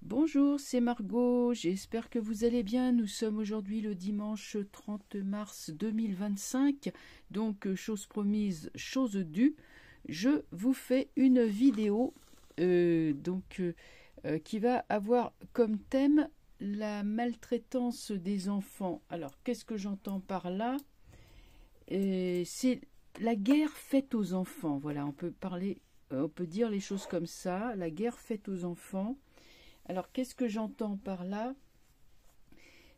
Bonjour, c'est Margot, j'espère que vous allez bien. Nous sommes aujourd'hui le dimanche 30 mars 2025, donc chose promise, chose due. Je vous fais une vidéo qui va avoir comme thème la maltraitance des enfants. Alors, qu'est-ce que j'entends par là? C'est la guerre faite aux enfants. Voilà, on peut dire les choses comme ça, la guerre faite aux enfants. Alors, qu'est-ce que j'entends par là?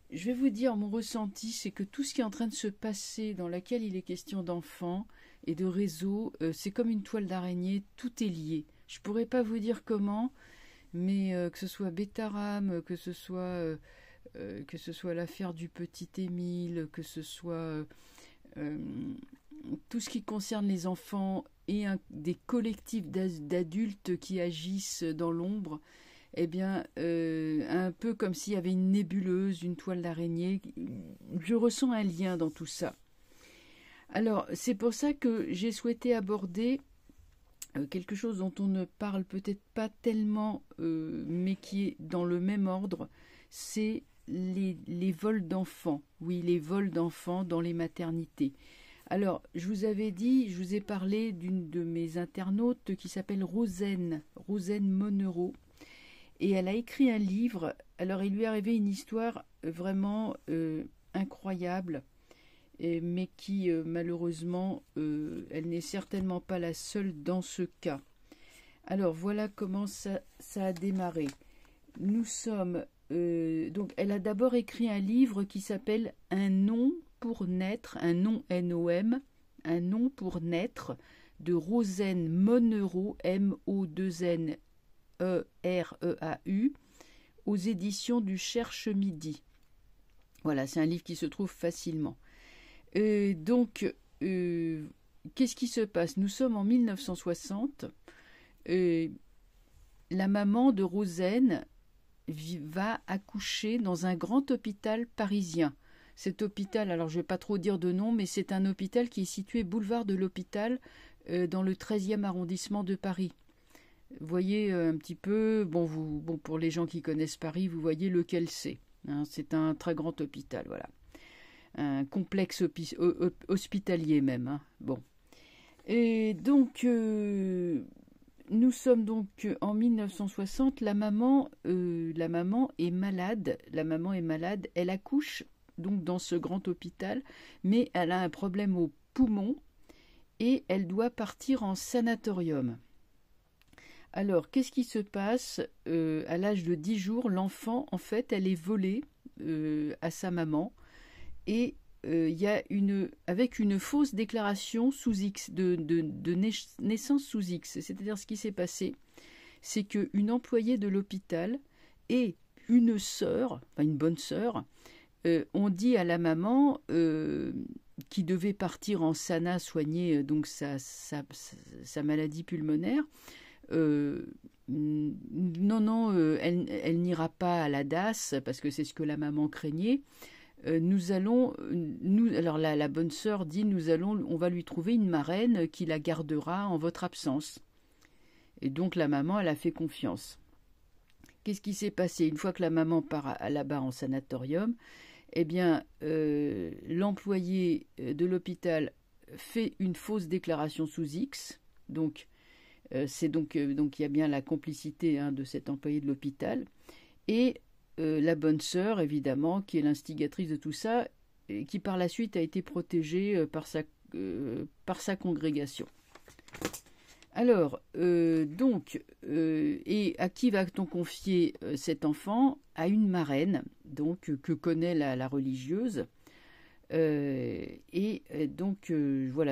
Je vais vous dire, mon ressenti, c'est que tout ce qui est en train de se passer, dans laquelle il est question d'enfants et de réseaux, c'est comme une toile d'araignée, tout est lié. Je ne pourrais pas vous dire comment, mais que ce soit Betaram, que ce soit l'affaire du petit Émile, que ce soit euh, tout ce qui concerne les enfants et des collectifs d'adultes qui agissent dans l'ombre, eh bien, un peu comme s'il y avait une nébuleuse, une toile d'araignée. Je ressens un lien dans tout ça. Alors, c'est pour ça que j'ai souhaité aborder quelque chose dont on ne parle peut-être pas tellement, mais qui est dans le même ordre, c'est les vols d'enfants. Oui, les vols d'enfants dans les maternités. Alors, je vous ai parlé d'une de mes internautes qui s'appelle Rosen Monero. Et elle a écrit un livre. Alors, il lui est arrivé une histoire vraiment incroyable, mais qui, malheureusement, elle n'est certainement pas la seule dans ce cas. Alors, voilà comment ça a démarré. Nous sommes... donc, elle a d'abord écrit un livre qui s'appelle Un nom pour naître, un nom N-O-M, un nom pour naître, de Rosen Monero, M-O-2-N E-R-E-A-U, aux éditions du Cherche Midi. Voilà, c'est un livre qui se trouve facilement. Qu'est-ce qui se passe? Nous sommes en 1960. La maman de Rosen va accoucher dans un grand hôpital parisien. Cet hôpital, alors je ne vais pas trop dire de nom, mais c'est un hôpital qui est situé boulevard de l'Hôpital, dans le 13e arrondissement de Paris. Vous voyez un petit peu, pour les gens qui connaissent Paris, vous voyez lequel c'est. Hein, c'est un très grand hôpital, voilà. Un complexe hospitalier même. Hein. Bon. Et donc, nous sommes donc en 1960. La maman est malade. La maman est malade. Elle accouche donc dans ce grand hôpital, mais elle a un problème au poumon et elle doit partir en sanatorium. Alors, qu'est-ce qui se passe? À l'âge de 10 jours, l'enfant, en fait, elle est volée à sa maman. Et il y a avec une fausse déclaration sous X, de naissance sous X. C'est-à-dire, ce qui s'est passé, c'est qu'une employée de l'hôpital et une sœur, enfin une bonne sœur, ont dit à la maman qui devait partir en sana soigner donc sa maladie pulmonaire, non, elle n'ira pas à la DAS parce que c'est ce que la maman craignait. Alors la bonne sœur dit, on va lui trouver une marraine qui la gardera en votre absence. Et donc la maman, elle a fait confiance. Qu'est-ce qui s'est passé? Une fois que la maman part là-bas en sanatorium, eh bien, l'employé de l'hôpital fait une fausse déclaration sous X. Donc, donc il y a bien la complicité de cet employé de l'hôpital. Et la bonne sœur, évidemment, qui est l'instigatrice de tout ça, et qui par la suite a été protégée par sa congrégation. Alors, et à qui va-t-on confier cet enfant? À une marraine, donc, que connaît la religieuse. Voilà,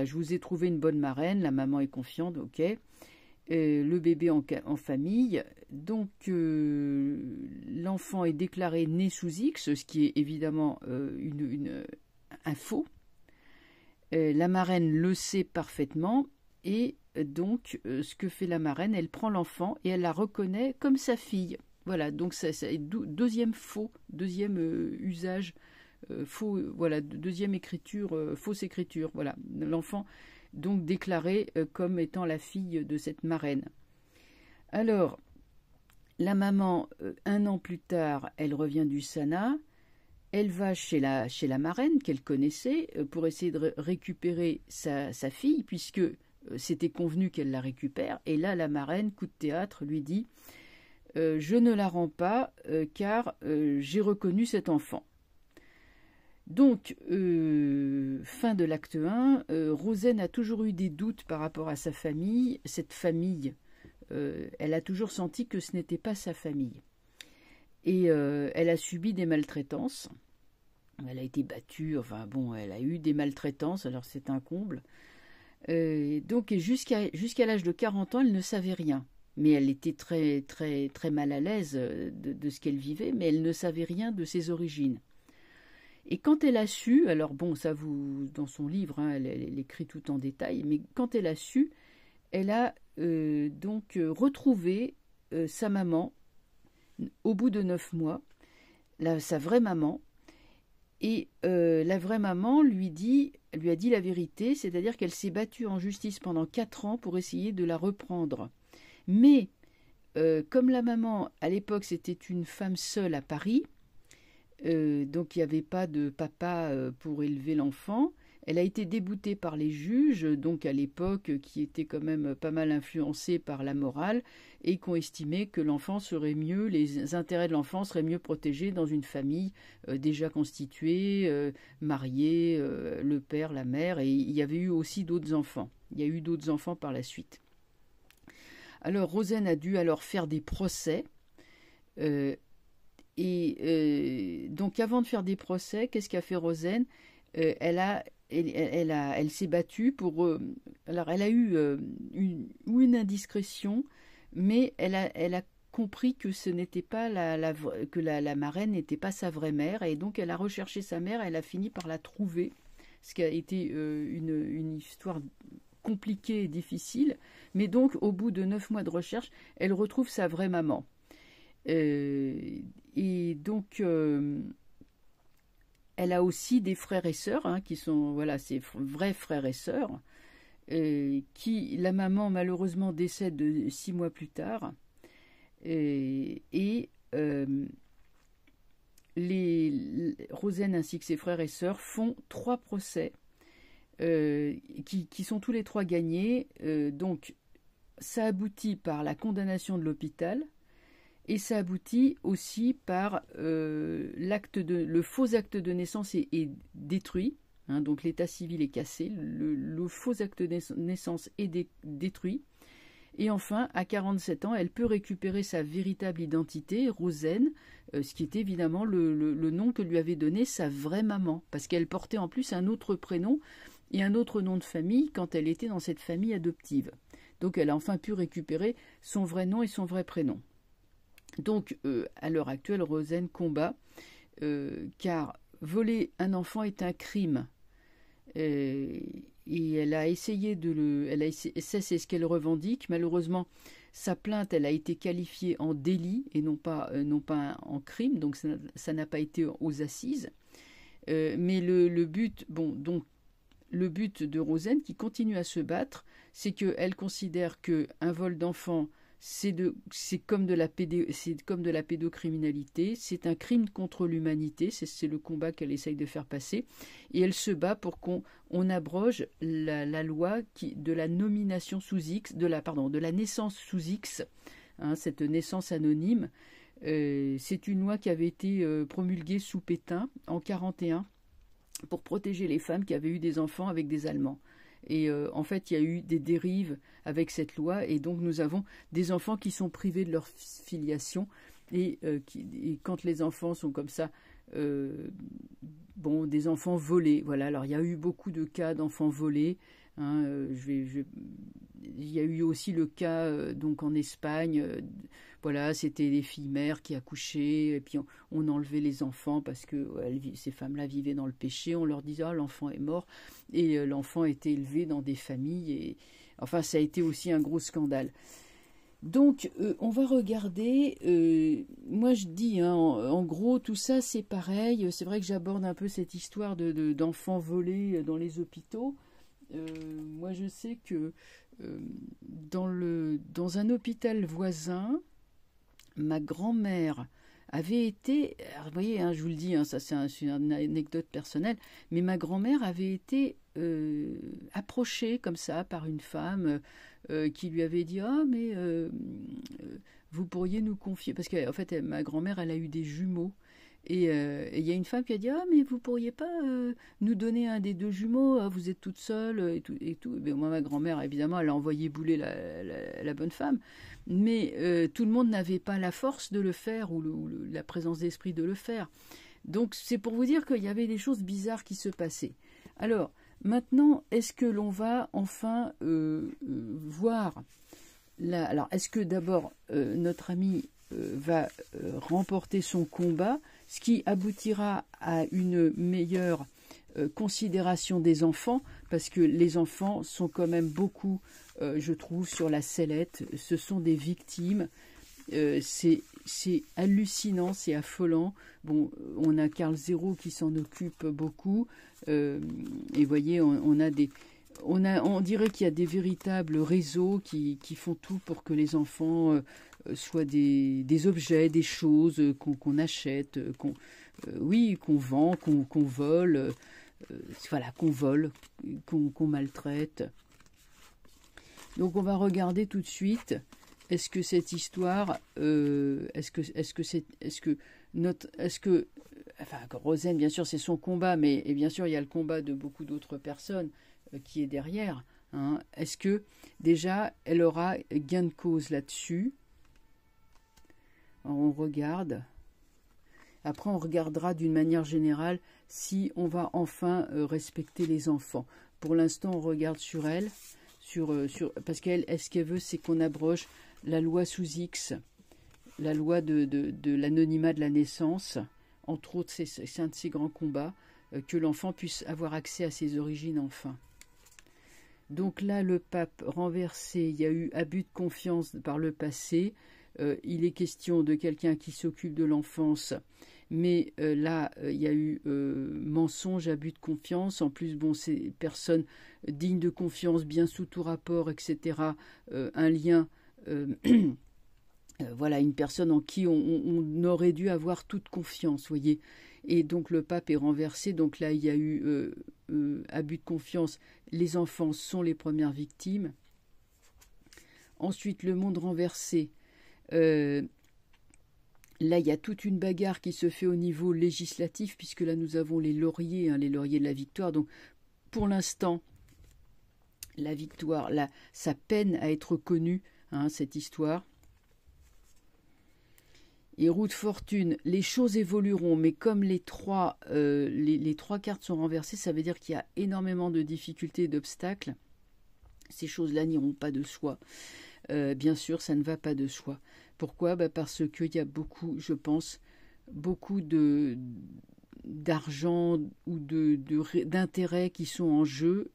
je vous ai trouvé une bonne marraine, la maman est confiante, ok. Le bébé en famille. Donc, l'enfant est déclaré né sous X, ce qui est évidemment un faux. La marraine le sait parfaitement. Et donc, ce que fait la marraine, elle prend l'enfant et elle la reconnaît comme sa fille. Voilà, donc ça est deuxième usage, faux, voilà, deuxième écriture, fausse écriture. Voilà, l'enfant donc déclaré comme étant la fille de cette marraine. Alors, La maman, 1 an plus tard, elle revient du Sana. Elle va chez la marraine qu'elle connaissait pour essayer de récupérer sa fille, puisque c'était convenu qu'elle la récupère. Et là, la marraine, coup de théâtre, lui dit « Je ne la rends pas car j'ai reconnu cet enfant ». Donc, fin de l'acte 1, Rosen a toujours eu des doutes par rapport à sa famille. Cette famille, elle a toujours senti que ce n'était pas sa famille. Et elle a subi des maltraitances. Elle a été battue, enfin bon, elle a eu des maltraitances, alors c'est un comble. Donc jusqu'à l'âge de 40 ans, elle ne savait rien. Mais elle était très, très, très mal à l'aise de ce qu'elle vivait, mais elle ne savait rien de ses origines. Et quand elle a su, alors bon, ça vous, dans son livre, hein, elle écrit tout en détail, mais quand elle a su, elle a donc retrouvé sa maman au bout de 9 mois, sa vraie maman, et la vraie maman lui a dit la vérité, c'est-à-dire qu'elle s'est battue en justice pendant 4 ans pour essayer de la reprendre. Mais comme la maman, à l'époque, c'était une femme seule à Paris, donc il n'y avait pas de papa pour élever l'enfant. Elle a été déboutée par les juges, donc à l'époque, qui étaient quand même pas mal influencés par la morale, et qui ont estimé que l'enfant serait mieux, les intérêts de l'enfant seraient mieux protégés dans une famille déjà constituée, mariée, le père, la mère, et il y avait eu aussi d'autres enfants. Il y a eu d'autres enfants par la suite. Alors Rosen a dû alors faire des procès. Donc avant de faire des procès, qu'est-ce qu'a fait Rosen? Elle s'est battue pour... alors elle a eu une indiscrétion, mais elle a compris que ce n'était pas que la marraine n'était pas sa vraie mère, et donc elle a recherché sa mère, elle a fini par la trouver, ce qui a été une histoire compliquée et difficile, mais donc au bout de 9 mois de recherche, elle retrouve sa vraie maman. Et donc, elle a aussi des frères et sœurs, hein, qui sont, voilà, ses vrais frères et sœurs, la maman malheureusement décède 6 mois plus tard. Rosen ainsi que ses frères et sœurs font 3 procès qui sont tous les 3 gagnés. Donc, ça aboutit par la condamnation de l'hôpital. Et ça aboutit aussi par le faux acte de naissance est détruit, hein, donc l'état civil est cassé, le faux acte de naissance est détruit. Et enfin, à 47 ans, elle peut récupérer sa véritable identité, Rosen, ce qui est évidemment le nom que lui avait donné sa vraie maman, parce qu'elle portait en plus un autre prénom et un autre nom de famille quand elle était dans cette famille adoptive. Donc elle a enfin pu récupérer son vrai nom et son vrai prénom. Donc, à l'heure actuelle, Rosen combat, car voler un enfant est un crime. Et elle a essayé ça, c'est ce qu'elle revendique. Malheureusement, sa plainte, elle a été qualifiée en délit et non pas en crime, donc ça n'a pas été aux assises. Mais le but de Rosen, qui continue à se battre, c'est qu'elle considère qu'un vol d'enfant, c'est comme de la pédocriminalité, c'est un crime contre l'humanité, c'est le combat qu'elle essaye de faire passer, et elle se bat pour qu'on abroge la loi de la nomination sous X, de la naissance sous X, hein, cette naissance anonyme. C'est une loi qui avait été promulguée sous Pétain en 1941 pour protéger les femmes qui avaient eu des enfants avec des Allemands. Et en fait, il y a eu des dérives avec cette loi, et donc nous avons des enfants qui sont privés de leur filiation, et quand les enfants sont comme ça, des enfants volés. Voilà. Alors il y a eu beaucoup de cas d'enfants volés. Hein, il y a eu aussi le cas donc en Espagne. Voilà, c'était des filles mères qui accouchaient, et puis on enlevait les enfants parce que ces femmes-là vivaient dans le péché. On leur disait l'enfant est mort, et l'enfant était élevé dans des familles. Et enfin, ça a été aussi un gros scandale. Donc, on va regarder. Moi, je dis, hein, en gros, tout ça, c'est pareil. C'est vrai que j'aborde un peu cette histoire d'enfants volés dans les hôpitaux. Moi, je sais que dans un hôpital voisin, ma grand-mère avait été, alors, vous voyez, hein, je vous le dis, hein, ça c'est une anecdote personnelle, mais ma grand-mère avait été approchée comme ça par une femme qui lui avait dit, ah mais vous pourriez nous confier, parce qu'en fait ma grand-mère elle a eu des jumeaux. Et il y a une femme qui a dit, ah mais vous pourriez pas nous donner un des deux jumeaux, ah, vous êtes toute seule et tout et tout. Mais moi ma grand-mère évidemment elle a envoyé bouler la bonne femme, mais tout le monde n'avait pas la force de le faire ou la présence d'esprit de le faire. Donc c'est pour vous dire qu'il y avait des choses bizarres qui se passaient. Alors maintenant, est-ce que l'on va enfin voir alors est-ce que d'abord notre ami va remporter son combat, ce qui aboutira à une meilleure considération des enfants, parce que les enfants sont quand même beaucoup, je trouve, sur la sellette. Ce sont des victimes. C'est hallucinant, c'est affolant. Bon, on a Karl Zéro qui s'en occupe beaucoup. Et vous voyez, on dirait qu'il y a des véritables réseaux qui font tout pour que les enfants soient des objets, des choses qu'on achète, qu'on vend, qu'on vole, voilà, qu'on vole, qu'on maltraite. Donc on va regarder tout de suite. Est-ce que cette histoire, enfin Rosen, bien sûr, c'est son combat, mais et bien sûr il y a le combat de beaucoup d'autres personnes qui est derrière. Hein. Est-ce que déjà elle aura gain de cause là-dessus? On regarde. Après, on regardera d'une manière générale si on va enfin respecter les enfants. Pour l'instant, on regarde sur elle, parce qu'elle, ce qu'elle veut, c'est qu'on abroge la loi sous X, la loi de l'anonymat de la naissance. Entre autres, c'est un de ses grands combats, que l'enfant puisse avoir accès à ses origines enfin. Donc là, le pape renversé, il y a eu abus de confiance par le passé. Il est question de quelqu'un qui s'occupe de l'enfance, mais là, il y a eu mensonge, abus de confiance. En plus, bon, c'est personne digne de confiance, bien sous tout rapport, etc. Un lien, voilà, une personne en qui on aurait dû avoir toute confiance, voyez. Et donc le pape est renversé. Donc là, il y a eu abus de confiance. Les enfants sont les premières victimes. Ensuite, le monde renversé. Là, il y a toute une bagarre qui se fait au niveau législatif, puisque là, nous avons les lauriers, hein, les lauriers de la victoire. Donc, pour l'instant, la victoire, là, ça peine à être connue, hein, cette histoire. Et roue de fortune, les choses évolueront, mais comme les trois cartes sont renversées, ça veut dire qu'il y a énormément de difficultés et d'obstacles. Ces choses-là n'iront pas de soi. Bien sûr, ça ne va pas de soi. Pourquoi? Parce qu'il y a beaucoup, je pense, beaucoup d'argent ou d'intérêts qui sont en jeu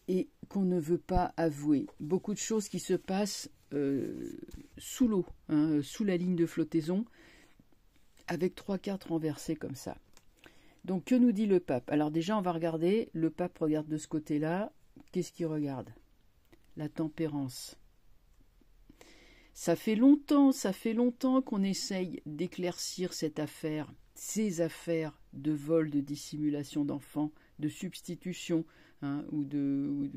et qu'on ne veut pas avouer. Beaucoup de choses qui se passent sous l'eau, hein, sous la ligne de flottaison, avec 3 cartes renversées comme ça. Donc, que nous dit le pape? Alors déjà, on va regarder, le pape regarde de ce côté-là. Qu'est-ce qu'il regarde? La tempérance. Ça fait longtemps qu'on essaye d'éclaircir cette affaire, ces affaires de vol, de dissimulation d'enfants, de substitution, hein,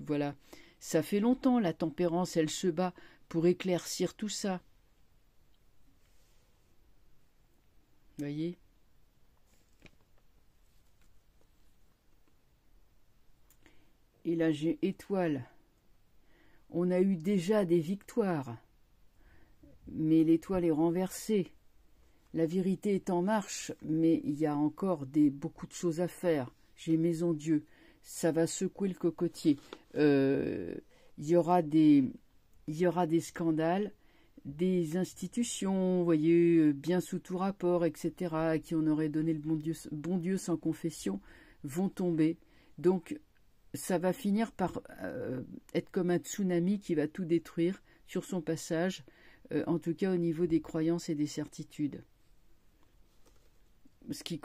voilà. Ça fait longtemps, la tempérance, elle se bat pour éclaircir tout ça. Voyez? Et là, j'ai étoile. On a eu déjà des victoires. Mais l'étoile est renversée. La vérité est en marche, mais il y a encore beaucoup de choses à faire. J'ai maison Dieu. Ça va secouer le cocotier. Il y aura des scandales, des institutions, vous voyez, bien sous tout rapport, etc., à qui on aurait donné le bon Dieu sans confession, vont tomber. Donc, ça va finir par être comme un tsunami qui va tout détruire sur son passage, en tout cas au niveau des croyances et des certitudes. Ce qui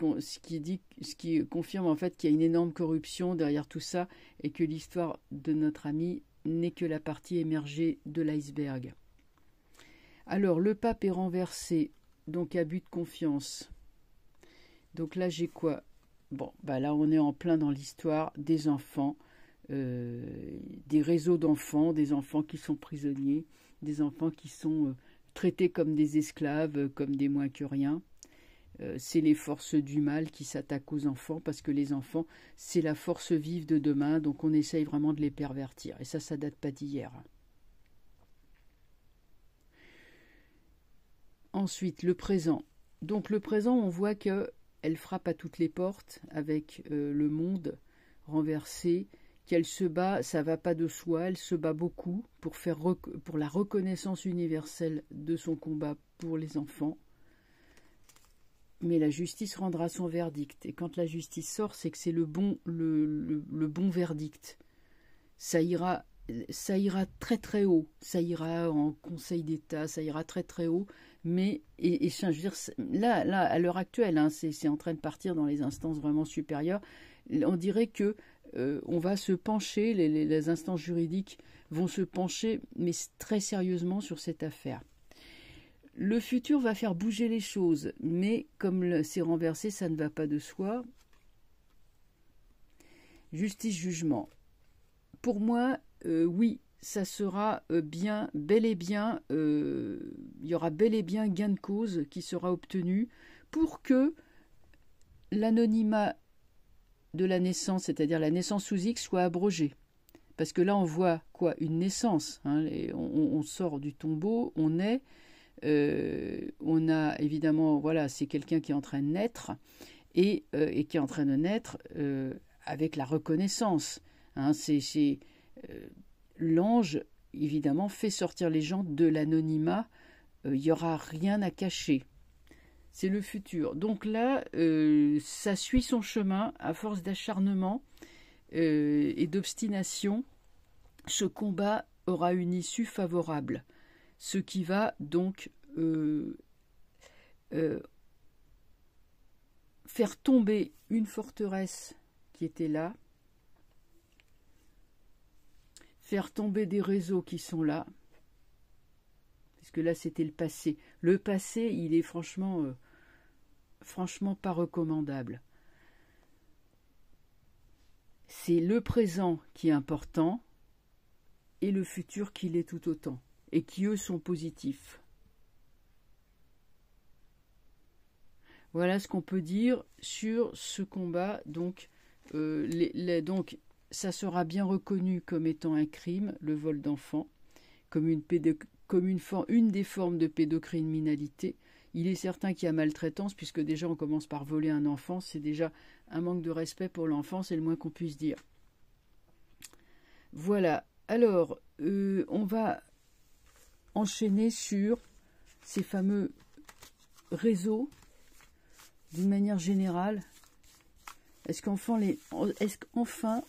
confirme en fait qu'il y a une énorme corruption derrière tout ça, et que l'histoire de notre ami n'est que la partie émergée de l'iceberg. Alors, le pape est renversé, donc abus de confiance. Donc là, j'ai quoi? Bon, bah là, on est en plein dans l'histoire des enfants, des réseaux d'enfants, des enfants qui sont prisonniers, des enfants qui sont traités comme des esclaves, comme des moins que rien. C'est les forces du mal qui s'attaquent aux enfants, parce que les enfants, c'est la force vive de demain, donc on essaye vraiment de les pervertir. Et ça date pas d'hier. Ensuite, le présent. Donc le présent, on voit qu'elle frappe à toutes les portes avec le monde renversé, qu'elle se bat, ça va pas de soi, elle se bat beaucoup pour la reconnaissance universelle de son combat pour les enfants. Mais la justice rendra son verdict. Et quand la justice sort, c'est que c'est le bon verdict. Ça ira très très haut. Ça ira en Conseil d'État, ça ira très très haut. Mais, je veux dire, là, à l'heure actuelle, hein, c'est en train de partir dans les instances vraiment supérieures. On dirait que on va se pencher, les instances juridiques vont se pencher, mais très sérieusement sur cette affaire. Le futur va faire bouger les choses, mais comme c'est renversé, ça ne va pas de soi. Justice, jugement. Pour moi, oui, ça sera bel et bien, il y aura bel et bien gain de cause qui sera obtenu pour que l'anonymat de la naissance, c'est-à-dire la naissance sous X, soit abrogé. Parce que là, on voit quoi? Une naissance. Hein, on sort du tombeau, on est. On a évidemment, voilà, c'est quelqu'un qui est en train de naître et qui est en train de naître avec la reconnaissance. Hein, l'ange, évidemment, fait sortir les gens de l'anonymat. Il n'y aura rien à cacher. C'est le futur. Donc là, ça suit son chemin à force d'acharnement et d'obstination. Ce combat aura une issue favorable. Ce qui va donc faire tomber une forteresse qui était là, faire tomber des réseaux qui sont là, puisque là c'était le passé. Le passé, il est franchement pas recommandable. C'est le présent qui est important et le futur qui l'est tout autant. Et qui, eux, sont positifs. Voilà ce qu'on peut dire sur ce combat. Donc, donc ça sera bien reconnu comme étant un crime, le vol d'enfants, comme une des formes de pédocriminalité. Il est certain qu'il y a maltraitance, puisque déjà on commence par voler un enfant. C'est déjà un manque de respect pour l'enfant, c'est le moins qu'on puisse dire. Voilà. Alors, on va enchaîner sur ces fameux réseaux d'une manière générale. Est-ce qu'enfin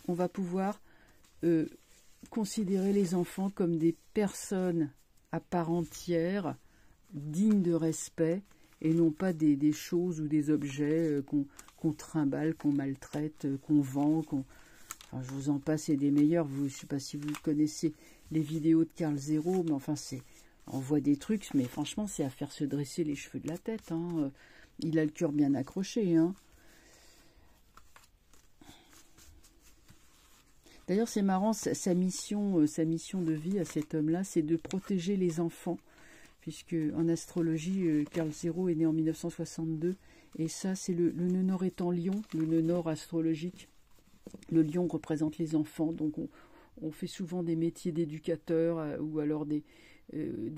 on va pouvoir considérer les enfants comme des personnes à part entière, dignes de respect, et non pas des choses ou des objets qu'on trimballe, qu'on maltraite, qu'on vend, enfin, je vous en passe et des meilleurs. Je ne sais pas si vous connaissez les vidéos de Karl Zero, mais enfin on voit des trucs, mais franchement c'est à faire se dresser les cheveux de la tête. Hein. Il a le cœur bien accroché. Hein. D'ailleurs c'est marrant, sa mission de vie à cet homme-là, c'est de protéger les enfants, puisque en astrologie, Karl Zero est né en 1962, et ça c'est le nœud nord est en lion, le nœud nord astrologique. Le lion représente les enfants, donc on fait souvent des métiers d'éducateur ou alors des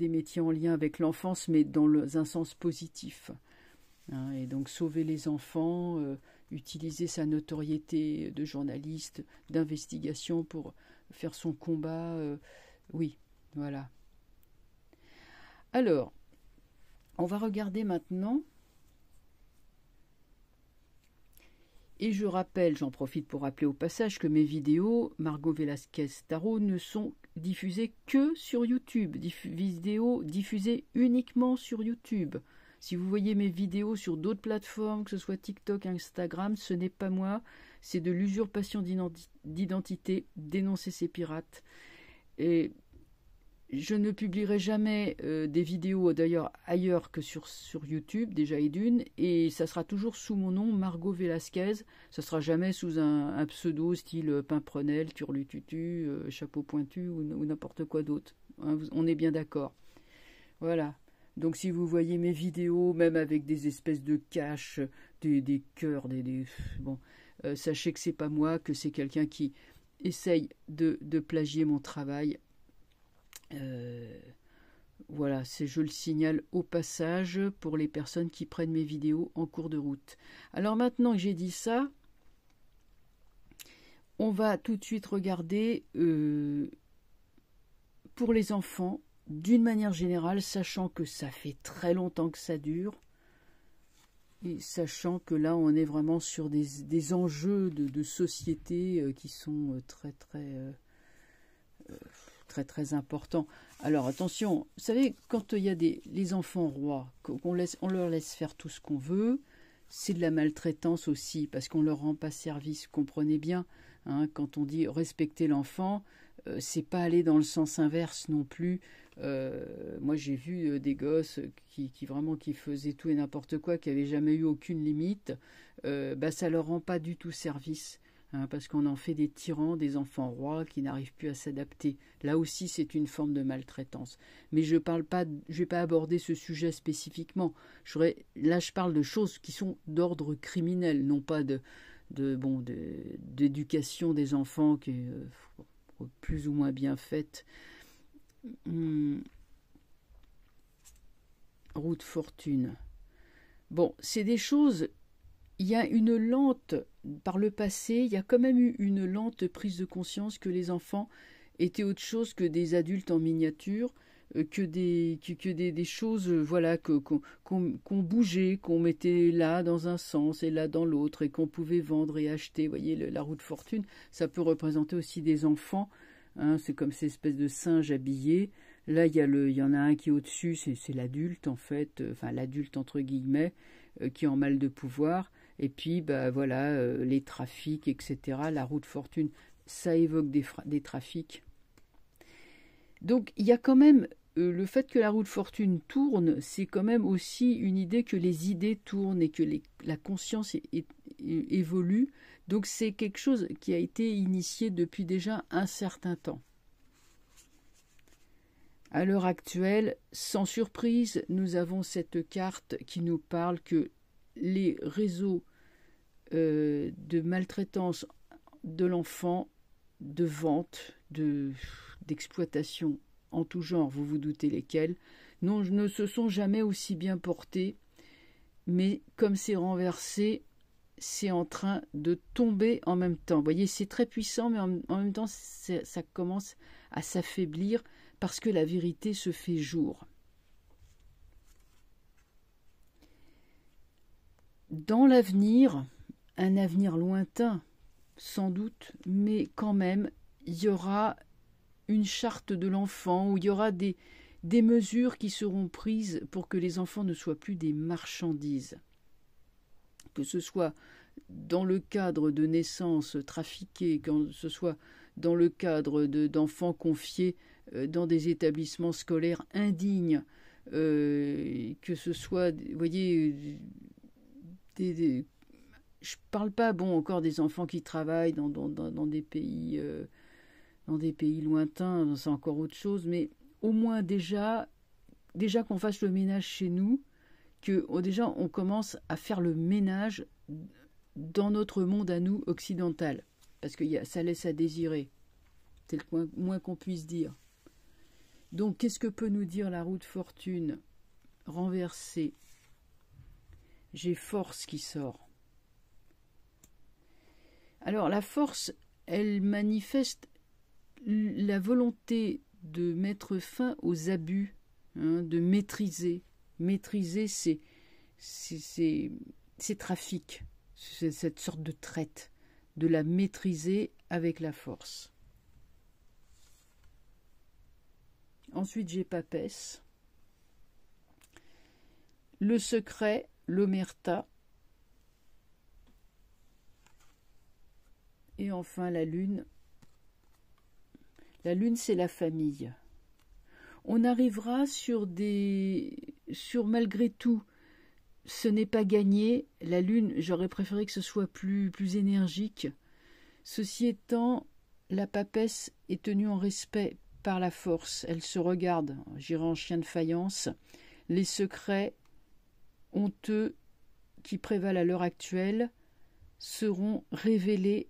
métiers en lien avec l'enfance, mais dans un sens positif. Hein, et donc sauver les enfants, utiliser sa notoriété de journaliste, d'investigation pour faire son combat. Oui, voilà. Alors, on va regarder maintenant. Et je rappelle, j'en profite pour rappeler au passage que mes vidéos, Margot Velasquez Tarot, ne sont diffusées que sur YouTube. Vidéos diffusées uniquement sur YouTube. Si vous voyez mes vidéos sur d'autres plateformes, que ce soit TikTok, Instagram, ce n'est pas moi. C'est de l'usurpation d'identité. Dénoncer ces pirates. Et je ne publierai jamais des vidéos d'ailleurs ailleurs que sur YouTube, déjà et d'une, et ça sera toujours sous mon nom, Margot Velasquez. Ça sera jamais sous un pseudo style Pimprenel, Turlututu, Chapeau Pointu ou n'importe quoi d'autre. Hein, on est bien d'accord. Voilà. Donc si vous voyez mes vidéos, même avec des espèces de caches, des cœurs, bon, sachez que c'est pas moi, que c'est quelqu'un qui essaye de plagier mon travail. Voilà, je le signale au passage pour les personnes qui prennent mes vidéos en cours de route. Alors maintenant que j'ai dit ça, on va tout de suite regarder pour les enfants, d'une manière générale, sachant que ça fait très longtemps que ça dure, et sachant que là on est vraiment sur des enjeux de société qui sont très importants. Alors attention, vous savez, quand il y a les enfants rois, on leur laisse faire tout ce qu'on veut, c'est de la maltraitance aussi, parce qu'on leur rend pas service, comprenez bien. Hein, quand on dit respecter l'enfant, c'est pas aller dans le sens inverse non plus. Moi j'ai vu des gosses qui faisaient tout et n'importe quoi, qui n'avaient jamais eu aucune limite. Ça leur rend pas du tout service. Hein, parce qu'on en fait des tyrans, des enfants rois qui n'arrivent plus à s'adapter. Là aussi, c'est une forme de maltraitance. Mais je vais pas aborder ce sujet spécifiquement. Là, je parle de choses qui sont d'ordre criminel, non pas d'éducation des enfants qui est plus ou moins bien faite. Route fortune. Bon, c'est des choses. Il y a une lente, par le passé, il y a quand même eu une lente prise de conscience que les enfants étaient autre chose que des adultes en miniature, que des choses voilà, qu'on bougeait, qu'on mettait là dans un sens et là dans l'autre, et qu'on pouvait vendre et acheter. Vous voyez, la roue de fortune, ça peut représenter aussi des enfants. Hein, c'est comme ces espèces de singes habillés. Là, il y en a un qui est au-dessus, c'est l'adulte en fait, enfin l'adulte entre guillemets, qui est en mal de pouvoir. Et puis, voilà, les trafics, etc. La roue de fortune, ça évoque des trafics. Donc, il y a quand même le fait que la roue de fortune tourne, c'est quand même aussi une idée que les idées tournent et que la conscience évolue. Donc, c'est quelque chose qui a été initié depuis déjà un certain temps. À l'heure actuelle, sans surprise, nous avons cette carte qui nous parle que les réseaux de maltraitance de l'enfant, de vente, d'exploitation en tout genre, vous vous doutez lesquels, ne se sont jamais aussi bien portés, mais comme c'est renversé, c'est en train de tomber en même temps. Vous voyez, c'est très puissant, mais en même temps, ça commence à s'affaiblir parce que la vérité se fait jour. Dans l'avenir, un avenir lointain, sans doute, mais quand même, il y aura une charte de l'enfant où il y aura des mesures qui seront prises pour que les enfants ne soient plus des marchandises. Que ce soit dans le cadre de naissances trafiquées, que ce soit dans le cadre d'enfants confiés dans des établissements scolaires indignes, que ce soit, vous voyez, je parle pas encore des enfants qui travaillent dans des pays lointains, c'est encore autre chose, mais au moins déjà qu'on fasse le ménage chez nous, que déjà on commence à faire le ménage dans notre monde à nous occidental, parce que ça laisse à désirer, c'est le moins qu'on puisse dire. Donc qu'est-ce que peut nous dire la roue de fortune renversée? J'ai force qui sort. Alors la force, elle manifeste la volonté de mettre fin aux abus, hein, de maîtriser. Maîtriser ces trafics, c'est cette sorte de traite, de la maîtriser avec la force. Ensuite, j'ai papesse. Le secret, l'omerta. Et enfin, la lune. La lune, c'est la famille. On arrivera sur malgré tout, ce n'est pas gagné. La Lune, j'aurais préféré que ce soit plus énergique. Ceci étant, la papesse est tenue en respect par la force. Elle se regarde, j'irai en chien de faïence. Les secrets honteux qui prévalent à l'heure actuelle seront révélés.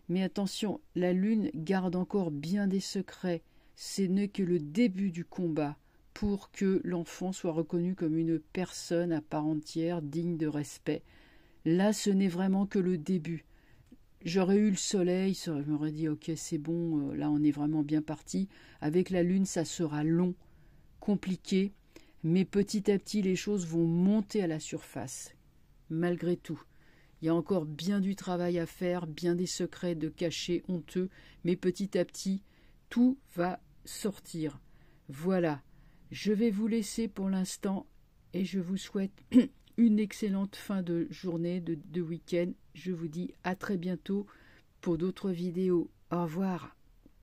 Mais attention, la Lune garde encore bien des secrets. Ce n'est que le début du combat pour que l'enfant soit reconnu comme une personne à part entière, digne de respect. Là, ce n'est vraiment que le début. J'aurais eu le soleil, je m'aurais dit, ok, c'est bon, là on est vraiment bien parti. Avec la Lune, ça sera long, compliqué, mais petit à petit, les choses vont monter à la surface, malgré tout. Il y a encore bien du travail à faire, bien des secrets de cachés honteux, mais petit à petit, tout va sortir. Voilà, je vais vous laisser pour l'instant et je vous souhaite une excellente fin de journée, de week-end. Je vous dis à très bientôt pour d'autres vidéos. Au revoir.